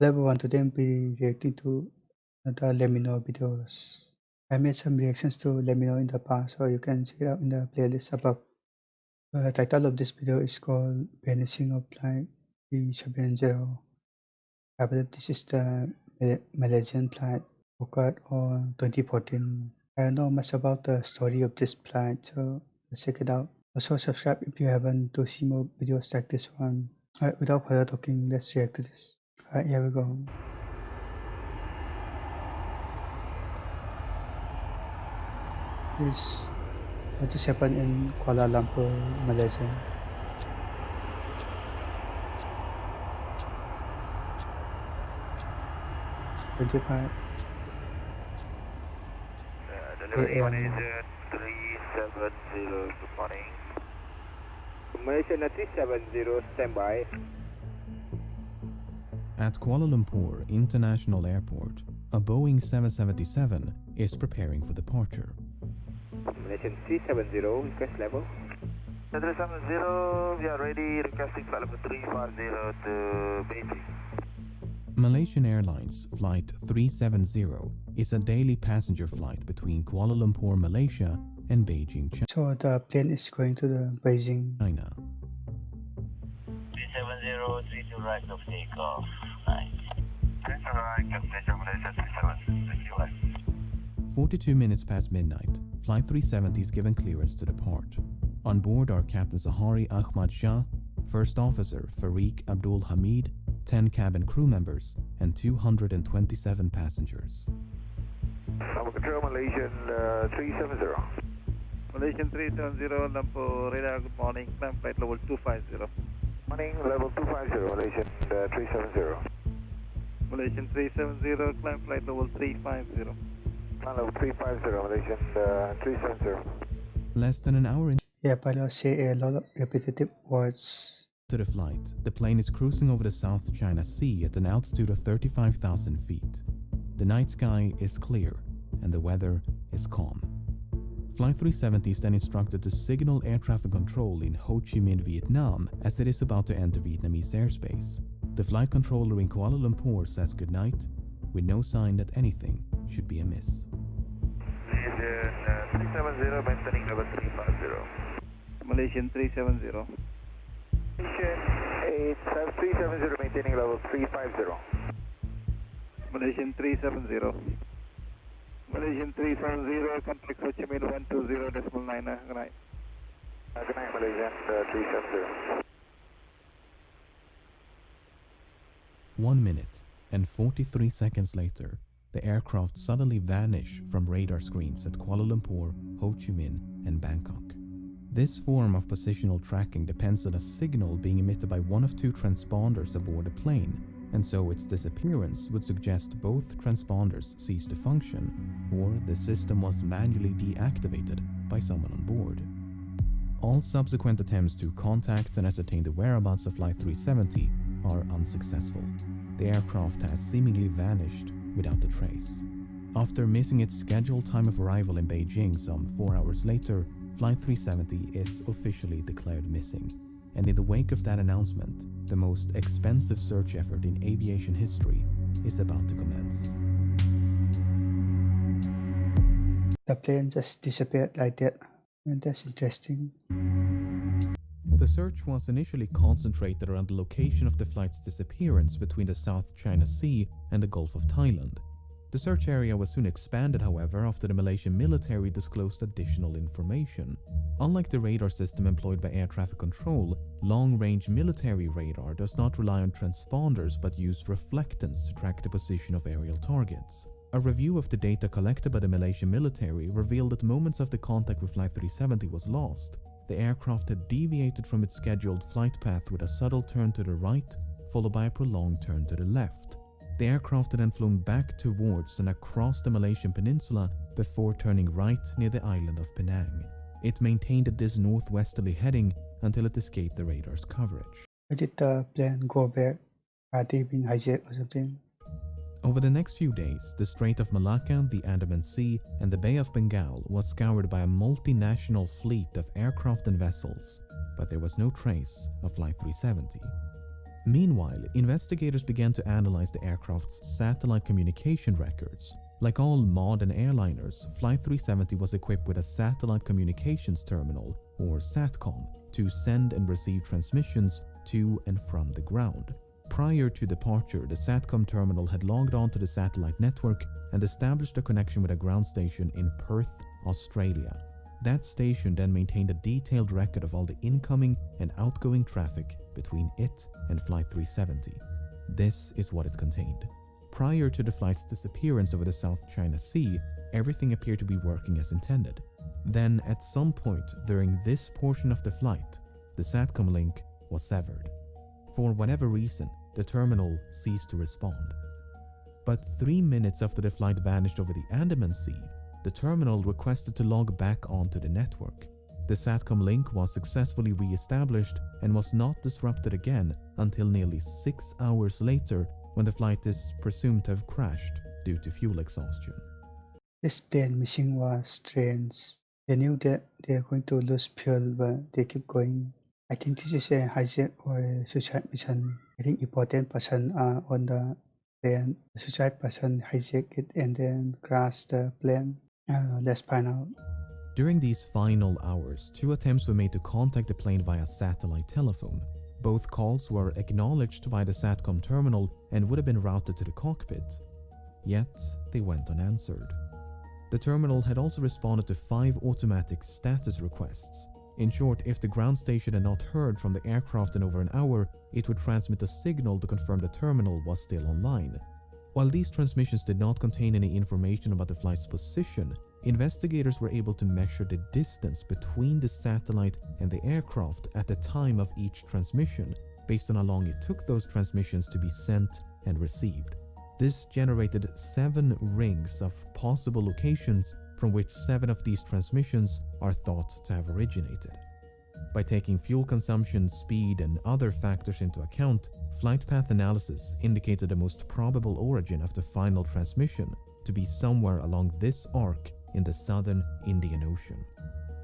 Hello everyone, today I'll be reacting to the Lemmino videos. I made some reactions to Lemmino in the past, so you can check it out in the playlist above. The title of this video is called Vanishing of Flight 370. I believe this is the Malaysian flight occurred on 2014. I don't know much about the story of this flight, so let's check it out. Also subscribe if you haven't to see more videos like this one. Alright, without further talking, let's react to this. Alright, here we go. This happened in Kuala Lumpur, Malaysia. Twenty-five Delivery one is a.m. 370, good morning. Malaysian 370, standby. At Kuala Lumpur International Airport, a Boeing 777 is preparing for departure. Malaysian 370, request level. 370, we are ready, requesting flight level 350 to Beijing. Malaysian Airlines Flight 370 is a daily passenger flight between Kuala Lumpur, Malaysia and Beijing, So the plane is going to the Beijing. China. 370, 3 to right of takeoff. Nice. 3 to right, destination Malaysia 370, right. 42 minutes past midnight, Flight 370 is given clearance to depart. On board are Captain Zahari Ahmad Shah, First Officer Farik Abdul Hamid, 10 cabin crew members, and 227 passengers. Number control, Malaysian 370. Malaysian 370, Lumpur radar, good morning, climb flight level 250. Morning, level 250, Malaysian 370. Malaysian 370, climb flight level 350. Climb level 350, Malaysian 370. Less than an hour Yeah, pilot say a lot of repetitive words. into the flight, the plane is cruising over the South China Sea at an altitude of 35,000 feet. The night sky is clear and the weather is calm. Flight 370 is then instructed to signal air traffic control in Ho Chi Minh, Vietnam, as it is about to enter Vietnamese airspace. The flight controller in Kuala Lumpur says goodnight, with no sign that anything should be amiss. Malaysian 370, maintaining level 350. Malaysian 370. Malaysian 370, maintaining level 350. Malaysian 370. Malaysian 370, contact Ho Chi Minh 120.9. Good night. Good night, Malaysian 370. 1 minute and 43 seconds later, the aircraft suddenly vanished from radar screens at Kuala Lumpur, Ho Chi Minh, and Bangkok. This form of positional tracking depends on a signal being emitted by one of two transponders aboard the plane, and so its disappearance would suggest both transponders ceased to function, or the system was manually deactivated by someone on board. All subsequent attempts to contact and ascertain the whereabouts of Flight 370 are unsuccessful. The aircraft has seemingly vanished without a trace. After missing its scheduled time of arrival in Beijing some 4 hours later, Flight 370 is officially declared missing. And in the wake of that announcement, the most expensive search effort in aviation history is about to commence. The plane just disappeared like that, and that's interesting. The search was initially concentrated around the location of the flight's disappearance between the South China Sea and the Gulf of Thailand. The search area was soon expanded, however, after the Malaysian military disclosed additional information. Unlike the radar system employed by air traffic control, long-range military radar does not rely on transponders but use reflectance to track the position of aerial targets. A review of the data collected by the Malaysian military revealed that moments after contact with Flight 370 was lost, the aircraft had deviated from its scheduled flight path with a subtle turn to the right, followed by a prolonged turn to the left. The aircraft had then flown back towards and across the Malaysian peninsula before turning right near the island of Penang. It maintained this northwesterly heading until it escaped the radar's coverage. Why did the plane go back? Are they being hijacked or something? Over the next few days, the Strait of Malacca, the Andaman Sea, and the Bay of Bengal was scoured by a multinational fleet of aircraft and vessels, but there was no trace of Flight 370. Meanwhile, investigators began to analyze the aircraft's satellite communication records. Like all modern airliners, Flight 370 was equipped with a satellite communications terminal, or SATCOM, to send and receive transmissions to and from the ground. Prior to departure, the SATCOM terminal had logged onto the satellite network and established a connection with a ground station in Perth, Australia. That station then maintained a detailed record of all the incoming and outgoing traffic between it and Flight 370. This is what it contained. Prior to the flight's disappearance over the South China Sea, everything appeared to be working as intended. Then, at some point during this portion of the flight, the SATCOM link was severed. For whatever reason, the terminal ceased to respond. But 3 minutes after the flight vanished over the Andaman Sea, the terminal requested to log back onto the network. The SATCOM link was successfully re-established and was not disrupted again until nearly 6 hours later, when the flight is presumed to have crashed due to fuel exhaustion. This plane missing was strange. They knew that they are going to lose fuel, but they keep going. I think this is a hijack or a suicide mission. I think important person are on the plane. The suicide person hijacked it and then crashed the plane. I don't know, let's find out. During these final hours, 2 attempts were made to contact the plane via satellite telephone. Both calls were acknowledged by the SATCOM terminal and would have been routed to the cockpit. Yet, they went unanswered. The terminal had also responded to 5 automatic status requests. In short, if the ground station had not heard from the aircraft in over an hour, it would transmit a signal to confirm the terminal was still online. While these transmissions did not contain any information about the flight's position, investigators were able to measure the distance between the satellite and the aircraft at the time of each transmission, based on how long it took those transmissions to be sent and received. This generated 7 rings of possible locations from which 7 of these transmissions are thought to have originated. By taking fuel consumption, speed, and other factors into account, flight path analysis indicated the most probable origin of the final transmission to be somewhere along this arc in the southern Indian Ocean.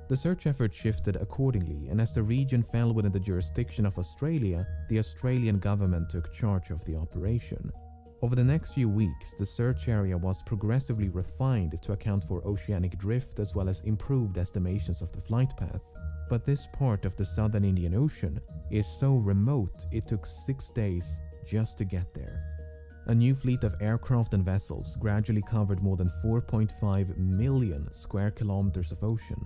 The search effort shifted accordingly, and as the region fell within the jurisdiction of Australia, the Australian government took charge of the operation. Over the next few weeks, the search area was progressively refined to account for oceanic drift as well as improved estimations of the flight path. But this part of the southern Indian Ocean is so remote it took 6 days just to get there. A new fleet of aircraft and vessels gradually covered more than 4.5 million square kilometers of ocean,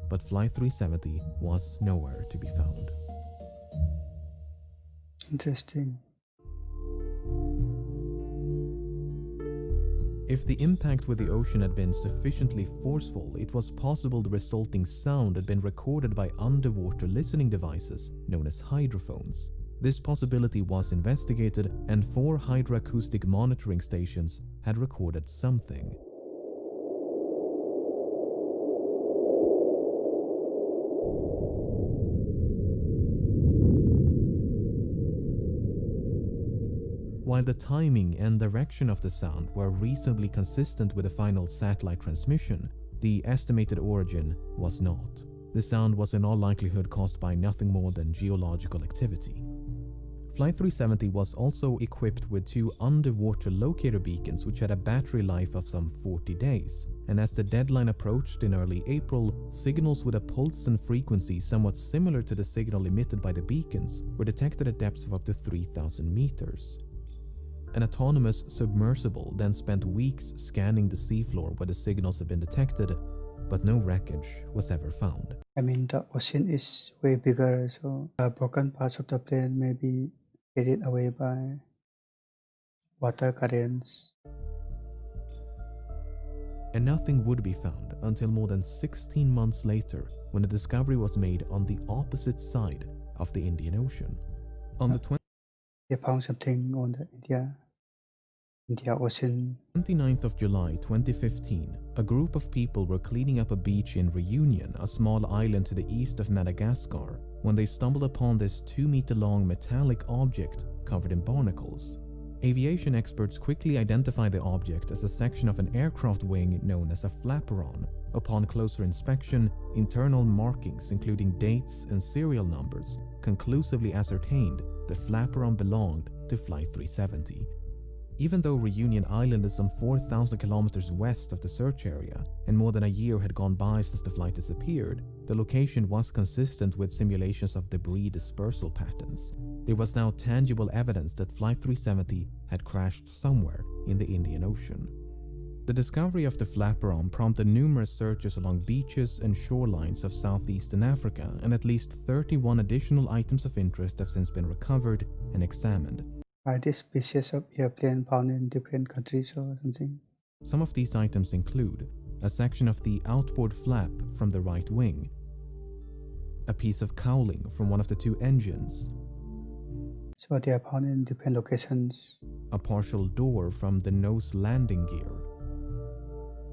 but Flight 370 was nowhere to be found. Interesting. If the impact with the ocean had been sufficiently forceful, it was possible the resulting sound had been recorded by underwater listening devices known as hydrophones. This possibility was investigated, and 4 hydroacoustic monitoring stations had recorded something. While the timing and direction of the sound were reasonably consistent with the final satellite transmission, the estimated origin was not. The sound was in all likelihood caused by nothing more than geological activity. Flight 370 was also equipped with 2 underwater locator beacons which had a battery life of some 40 days, and as the deadline approached in early April, signals with a pulse and frequency somewhat similar to the signal emitted by the beacons were detected at depths of up to 3,000 meters. An autonomous submersible then spent weeks scanning the seafloor where the signals had been detected, but no wreckage was ever found. I mean, the ocean is way bigger, so the broken parts of the plane may be carried away by water currents. And nothing would be found until more than 16 months later, when a discovery was made on the opposite side of the Indian Ocean. On the They found something on the India Ocean. 29th of July 2015, a group of people were cleaning up a beach in Reunion, a small island to the east of Madagascar, when they stumbled upon this 2-meter-long metallic object covered in barnacles. Aviation experts quickly identified the object as a section of an aircraft wing known as a flaperon. Upon closer inspection, internal markings including dates and serial numbers conclusively ascertained the flaperon belonged to Flight 370. Even though Reunion Island is some 4,000 kilometers west of the search area, and more than a year had gone by since the flight disappeared, the location was consistent with simulations of debris dispersal patterns. There was now tangible evidence that Flight 370 had crashed somewhere in the Indian Ocean. The discovery of the flaperon prompted numerous searches along beaches and shorelines of southeastern Africa, and at least 31 additional items of interest have since been recovered and examined. Are these pieces of airplane found in different countries or something? Some of these items include a section of the outboard flap from the right wing, a piece of cowling from one of the two engines, So they are found in different locations. a partial door from the nose landing gear,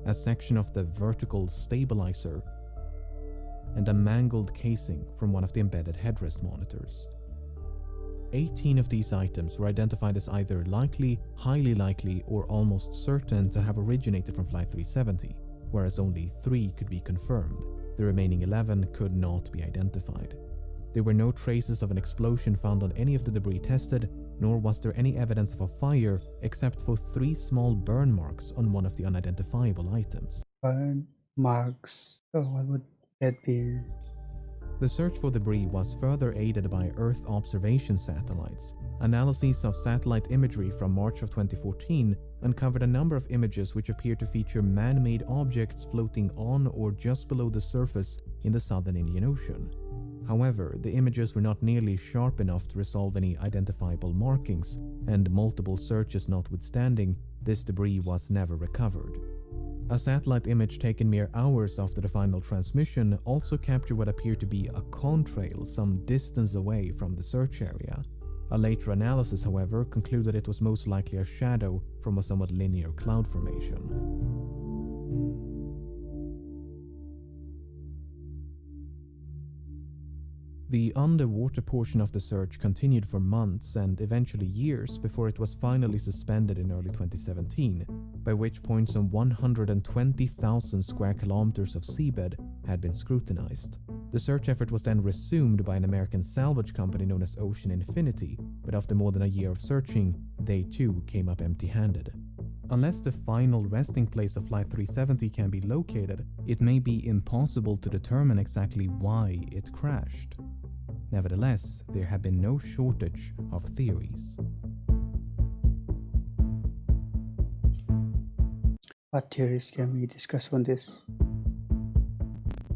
a section of the vertical stabilizer, and a mangled casing from one of the embedded headrest monitors. 18 of these items were identified as either likely, highly likely, or almost certain to have originated from Flight 370, whereas only 3 could be confirmed. The remaining 11 could not be identified. There were no traces of an explosion found on any of the debris tested, nor was there any evidence of a fire except for 3 small burn marks on one of the unidentifiable items. Burn marks. So what would that be? The search for debris was further aided by Earth observation satellites. Analyses of satellite imagery from March of 2014 uncovered a number of images which appear to feature man-made objects floating on or just below the surface in the southern Indian Ocean. However, the images were not nearly sharp enough to resolve any identifiable markings, and multiple searches notwithstanding, this debris was never recovered. A satellite image taken mere hours after the final transmission also captured what appeared to be a contrail some distance away from the search area. A later analysis, however, concluded it was most likely a shadow from a somewhat linear cloud formation. The underwater portion of the search continued for months and eventually years before it was finally suspended in early 2017, by which point some 120,000 square kilometers of seabed had been scrutinized. The search effort was then resumed by an American salvage company known as Ocean Infinity, but after more than a year of searching, they too came up empty-handed. Unless the final resting place of Flight 370 can be located, it may be impossible to determine exactly why it crashed. Nevertheless, there have been no shortage of theories. What theories can we discuss on this?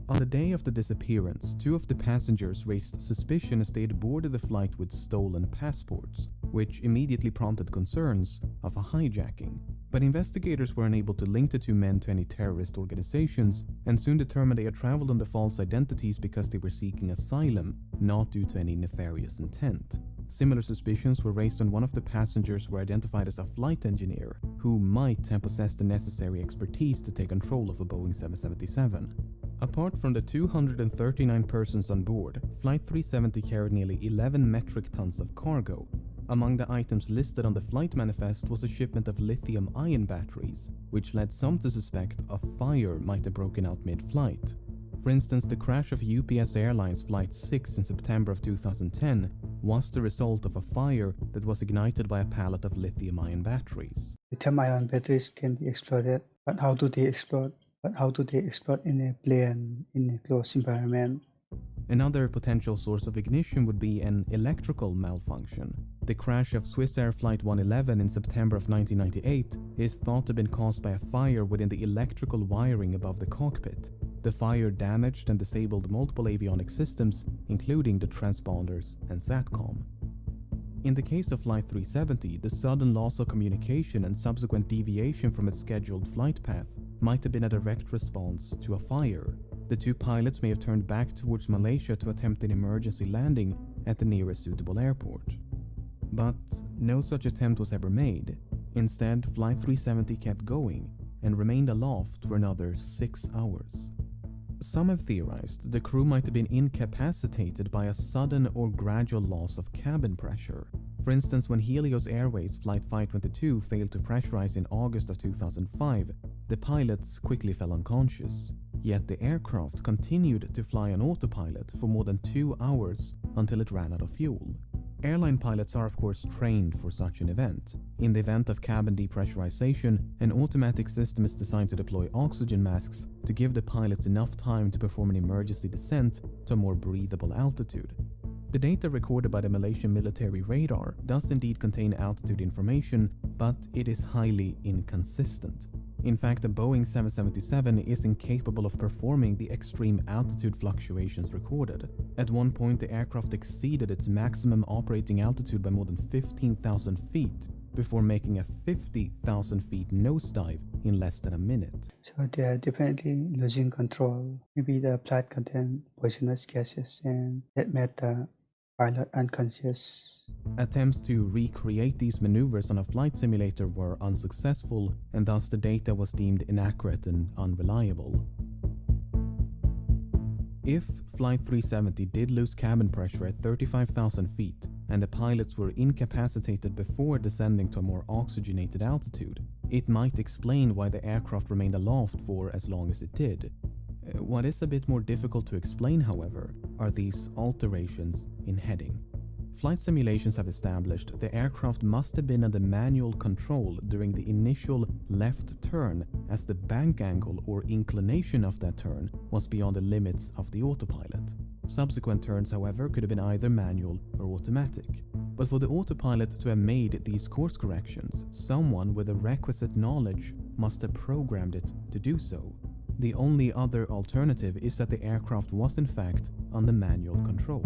On the day of the disappearance, 2 of the passengers raised suspicion as they had boarded the flight with stolen passports, which immediately prompted concerns of a hijacking. But investigators were unable to link the 2 men to any terrorist organizations, and soon determined they had traveled under false identities because they were seeking asylum, not due to any nefarious intent. Similar suspicions were raised when one of the passengers were identified as a flight engineer, who might have possessed the necessary expertise to take control of a Boeing 777. Apart from the 239 persons on board, Flight 370 carried nearly 11 metric tons of cargo. Among the items listed on the flight manifest was a shipment of lithium-ion batteries, which led some to suspect a fire might have broken out mid-flight. For instance, the crash of UPS Airlines Flight 6 in September of 2010 was the result of a fire that was ignited by a pallet of lithium-ion batteries. Lithium-ion batteries can be exploded, but how do they explode? In a plane in a closed environment? Another potential source of ignition would be an electrical malfunction. The crash of Swiss Air Flight 111 in September of 1998 is thought to have been caused by a fire within the electrical wiring above the cockpit. The fire damaged and disabled multiple avionics systems, including the transponders and SATCOM. In the case of Flight 370, the sudden loss of communication and subsequent deviation from its scheduled flight path might have been a direct response to a fire. The 2 pilots may have turned back towards Malaysia to attempt an emergency landing at the nearest suitable airport. But no such attempt was ever made. Instead, Flight 370 kept going and remained aloft for another 6 hours. Some have theorized the crew might have been incapacitated by a sudden or gradual loss of cabin pressure. For instance, when Helios Airways Flight 522 failed to pressurize in August of 2005, the pilots quickly fell unconscious. Yet the aircraft continued to fly on autopilot for more than 2 hours until it ran out of fuel. Airline pilots are of course trained for such an event. In the event of cabin depressurization, an automatic system is designed to deploy oxygen masks to give the pilots enough time to perform an emergency descent to a more breathable altitude. The data recorded by the Malaysian military radar does indeed contain altitude information, but it is highly inconsistent. In fact, the Boeing 777 is incapable of performing the extreme altitude fluctuations recorded. At one point, the aircraft exceeded its maximum operating altitude by more than 15,000 feet before making a 50,000 feet nosedive in less than a minute. So they are definitely losing control. Maybe the flight contained poisonous gases and that made the pilot unconscious. Attempts to recreate these maneuvers on a flight simulator were unsuccessful, and thus the data was deemed inaccurate and unreliable. If Flight 370 did lose cabin pressure at 35,000 feet, and the pilots were incapacitated before descending to a more oxygenated altitude, it might explain why the aircraft remained aloft for as long as it did. What is a bit more difficult to explain, however, are these alterations in heading. Flight simulations have established the aircraft must have been under manual control during the initial left turn, as the bank angle or inclination of that turn was beyond the limits of the autopilot. Subsequent turns, however, could have been either manual or automatic. But for the autopilot to have made these course corrections, someone with the requisite knowledge must have programmed it to do so. The only other alternative is that the aircraft was in fact under manual control.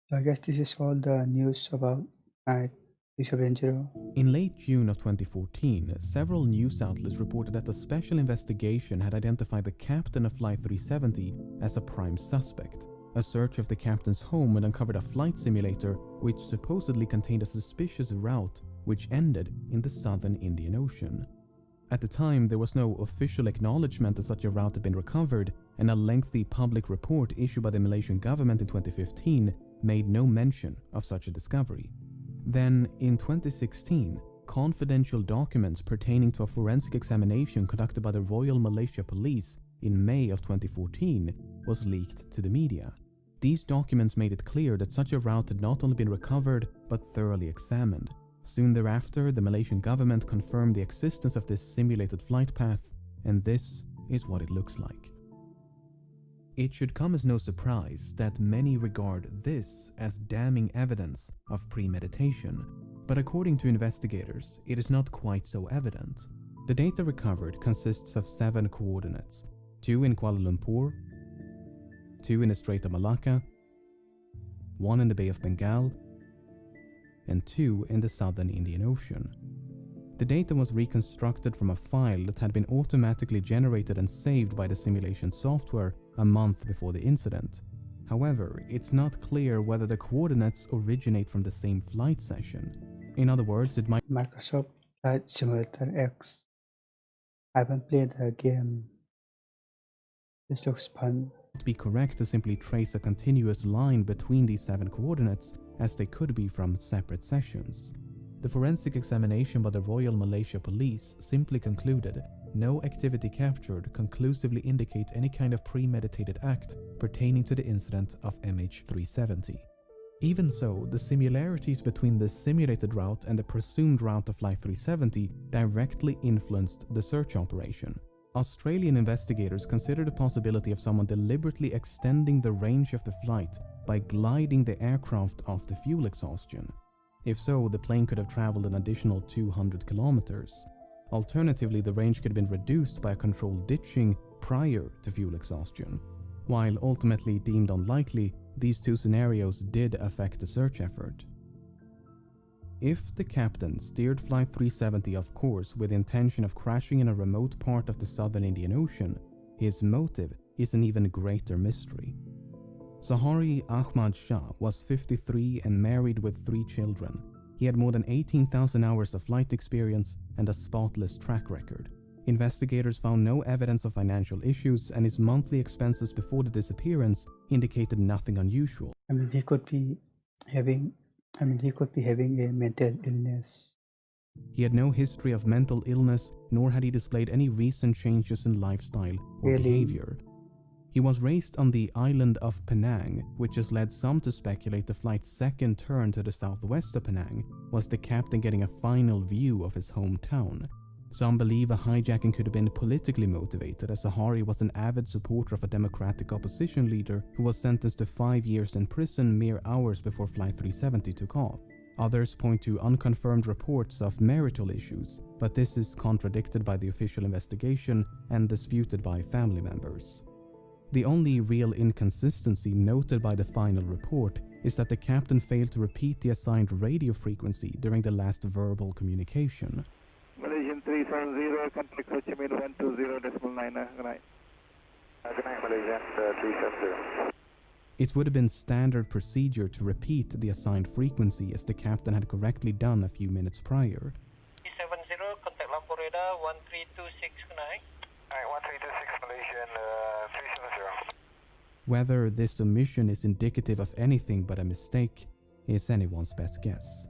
So I guess this is all the news about Byte 370. In late June of 2014, several news outlets reported that a special investigation had identified the captain of Flight 370 as a prime suspect. A search of the captain's home had uncovered a flight simulator which supposedly contained a suspicious route which ended in the southern Indian Ocean. At the time, there was no official acknowledgement that such a route had been recovered, and a lengthy public report issued by the Malaysian government in 2015 made no mention of such a discovery. Then, in 2016, confidential documents pertaining to a forensic examination conducted by the Royal Malaysia Police in May of 2014 was leaked to the media. These documents made it clear that such a route had not only been recovered, but thoroughly examined. Soon thereafter, the Malaysian government confirmed the existence of this simulated flight path, and this is what it looks like. It should come as no surprise that many regard this as damning evidence of premeditation, but according to investigators, it is not quite so evident. The data recovered consists of 7 coordinates, 2 in Kuala Lumpur, 2 in the Strait of Malacca, 1 in the Bay of Bengal, and 2 in the southern Indian Ocean. The data was reconstructed from a file that had been automatically generated and saved by the simulation software a month before the incident. However, it's not clear whether the coordinates originate from the same flight session. In other words, it might Microsoft Flight Simulator X. I haven't played the game. This looks fun. be correct to simply trace a continuous line between these 7 coordinates, as they could be from separate sessions. The forensic examination by the Royal Malaysia Police simply concluded no activity captured conclusively indicate any kind of premeditated act pertaining to the incident of MH370. Even so, the similarities between the simulated route and the presumed route of Flight 370 directly influenced the search operation. Australian investigators considered the possibility of someone deliberately extending the range of the flight by gliding the aircraft off the fuel exhaustion. If so, the plane could have traveled an additional 200 kilometers. Alternatively, the range could have been reduced by a controlled ditching prior to fuel exhaustion. While ultimately deemed unlikely, these 2 scenarios did affect the search effort. If the captain steered Flight 370 off course with the intention of crashing in a remote part of the southern Indian Ocean, his motive is an even greater mystery. Zahari Ahmad Shah was 53 and married with 3 children. He had more than 18,000 hours of flight experience and a spotless track record. Investigators found no evidence of financial issues, and his monthly expenses before the disappearance indicated nothing unusual. He could be having a mental illness. He had no history of mental illness, nor had he displayed any recent changes in lifestyle or Really? behavior. He was raised on the island of Penang, which has led some to speculate the flight's second turn to the southwest of Penang was the captain getting a final view of his hometown. Some believe a hijacking could have been politically motivated, as Sahari was an avid supporter of a democratic opposition leader who was sentenced to 5 years in prison mere hours before Flight 370 took off. Others point to unconfirmed reports of marital issues, but this is contradicted by the official investigation and disputed by family members. The only real inconsistency noted by the final report is that the captain failed to repeat the assigned radio frequency during the last verbal communication. Malaysian 370, contact Ho Chi Minh 120.9. Good night. Good night, Malaysian 370. It would have been standard procedure to repeat the assigned frequency as the captain had correctly done a few minutes prior. 370, contact lampu radar 1326, good night. Alright, 1326 Malaysian 370. Whether this omission is indicative of anything but a mistake is anyone's best guess.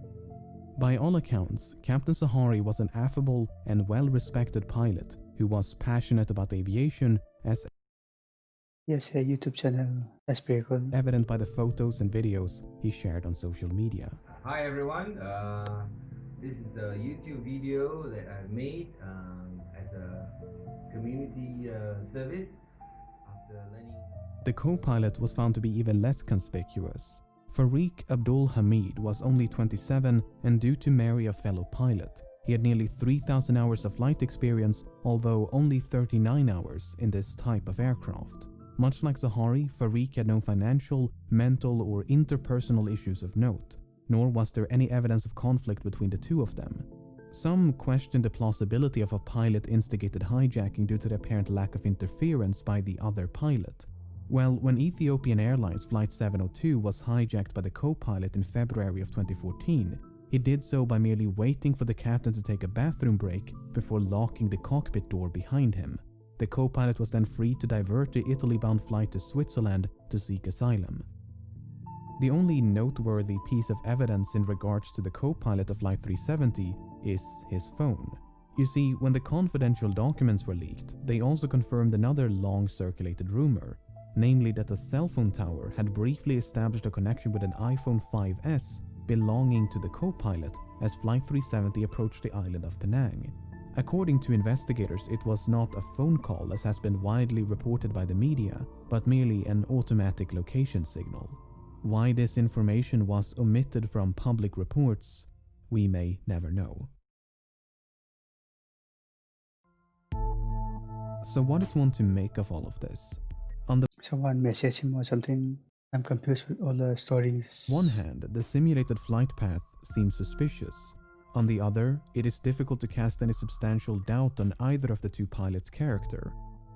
By all accounts, Captain Sahari was an affable and well-respected pilot who was passionate about aviation, as Yes, a YouTube channel. That's pretty cool. evident by the photos and videos he shared on social media. Hi everyone, this is a YouTube video that I made as a community service after learning. The co-pilot was found to be even less conspicuous. Farik Abdul Hamid was only 27 and due to marry a fellow pilot. He had nearly 3,000 hours of flight experience, although only 39 hours in this type of aircraft. Much like Sahari, Farik had no financial, mental or interpersonal issues of note, nor was there any evidence of conflict between the two of them. Some questioned the plausibility of a pilot-instigated hijacking due to the apparent lack of interference by the other pilot. Well, when Ethiopian Airlines Flight 702 was hijacked by the co-pilot in February of 2014, he did so by merely waiting for the captain to take a bathroom break before locking the cockpit door behind him. The co-pilot was then free to divert the Italy-bound flight to Switzerland to seek asylum. The only noteworthy piece of evidence in regards to the co-pilot of Flight 370 is his phone. You see, when the confidential documents were leaked, they also confirmed another long-circulated rumor, namely that a cell phone tower had briefly established a connection with an iPhone 5S belonging to the co-pilot as Flight 370 approached the island of Penang. According to investigators, it was not a phone call as has been widely reported by the media, but merely an automatic location signal. Why this information was omitted from public reports, we may never know. So what is one to make of all of this? On the Someone messaged him or something. I'm confused with all the stories. one hand, the simulated flight path seems suspicious. On the other, it is difficult to cast any substantial doubt on either of the two pilots' character.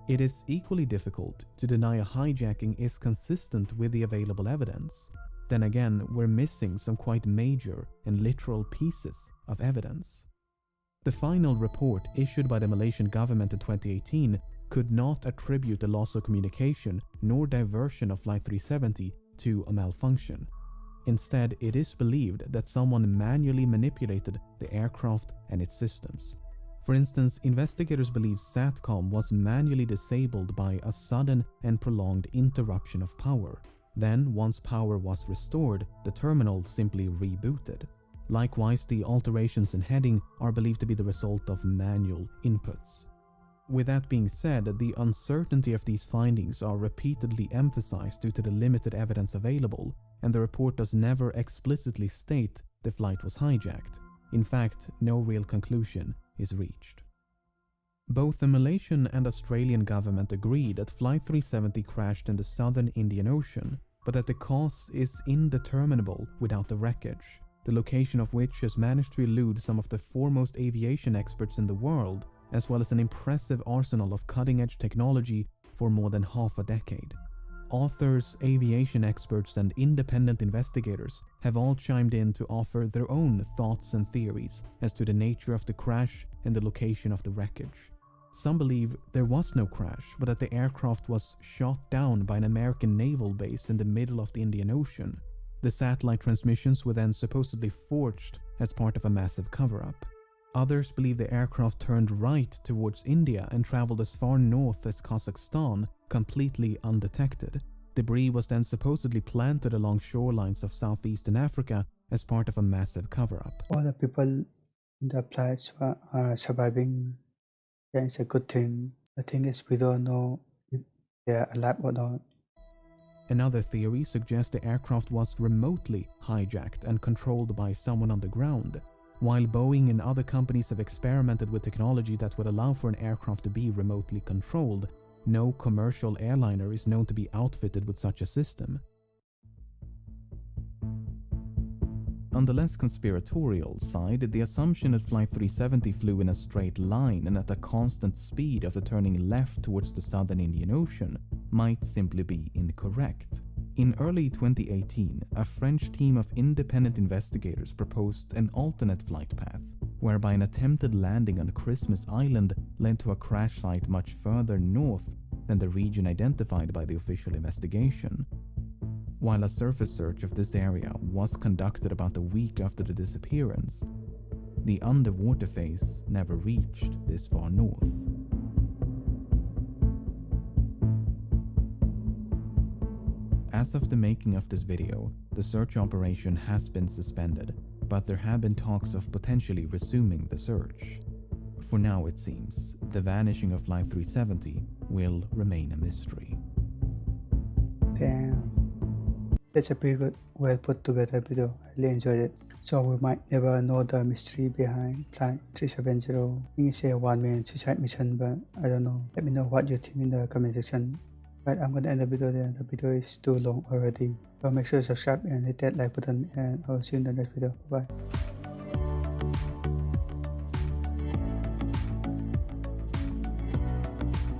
It is equally difficult to deny a hijacking is consistent with the available evidence. Then again, we're missing some quite major and literal pieces of evidence. The final report issued by the Malaysian government in 2018 could not attribute the loss of communication nor diversion of Flight 370 to a malfunction. Instead, it is believed that someone manually manipulated the aircraft and its systems. For instance, investigators believe SATCOM was manually disabled by a sudden and prolonged interruption of power. Then, once power was restored, the terminal simply rebooted. Likewise, the alterations in heading are believed to be the result of manual inputs. With that being said, the uncertainty of these findings are repeatedly emphasized due to the limited evidence available, and the report does never explicitly state the flight was hijacked. In fact, no real conclusion is reached. Both the Malaysian and Australian government agree that Flight 370 crashed in the southern Indian Ocean, but that the cause is indeterminable without the wreckage, the location of which has managed to elude some of the foremost aviation experts in the world, as well as an impressive arsenal of cutting-edge technology for more than half a decade. Authors, aviation experts, and independent investigators have all chimed in to offer their own thoughts and theories as to the nature of the crash and the location of the wreckage. Some believe there was no crash, but that the aircraft was shot down by an American naval base in the middle of the Indian Ocean. The satellite transmissions were then supposedly forged as part of a massive cover-up. Others believe the aircraft turned right towards India and traveled as far north as Kazakhstan, completely undetected. Debris was then supposedly planted along shorelines of southeastern Africa as part of a massive cover-up. All the people in the flights are surviving. Yeah, it's a good thing. The thing is, we don't know if they are alive or not. Another theory suggests the aircraft was remotely hijacked and controlled by someone on the ground. While Boeing and other companies have experimented with technology that would allow for an aircraft to be remotely controlled, no commercial airliner is known to be outfitted with such a system. On the less conspiratorial side, the assumption that Flight 370 flew in a straight line and at a constant speed after turning left towards the southern Indian Ocean might simply be incorrect. In early 2018, a French team of independent investigators proposed an alternate flight path, whereby an attempted landing on Christmas Island led to a crash site much further north than the region identified by the official investigation. While a surface search of this area was conducted about a week after the disappearance, the underwater phase never reached this far north. As of the making of this video, the search operation has been suspended, but there have been talks of potentially resuming the search. For now, it seems, the vanishing of Flight 370 will remain a mystery. Damn. That's a pretty good, well put together video. I really enjoyed it. So we might never know the mystery behind Flight 370. I think it's a one-man suicide mission, but I don't know. Let me know what you think in the comment section. But I'm gonna end the video there. The video is too long already. So make sure to subscribe and hit that like button, and I'll see you in the next video. Bye.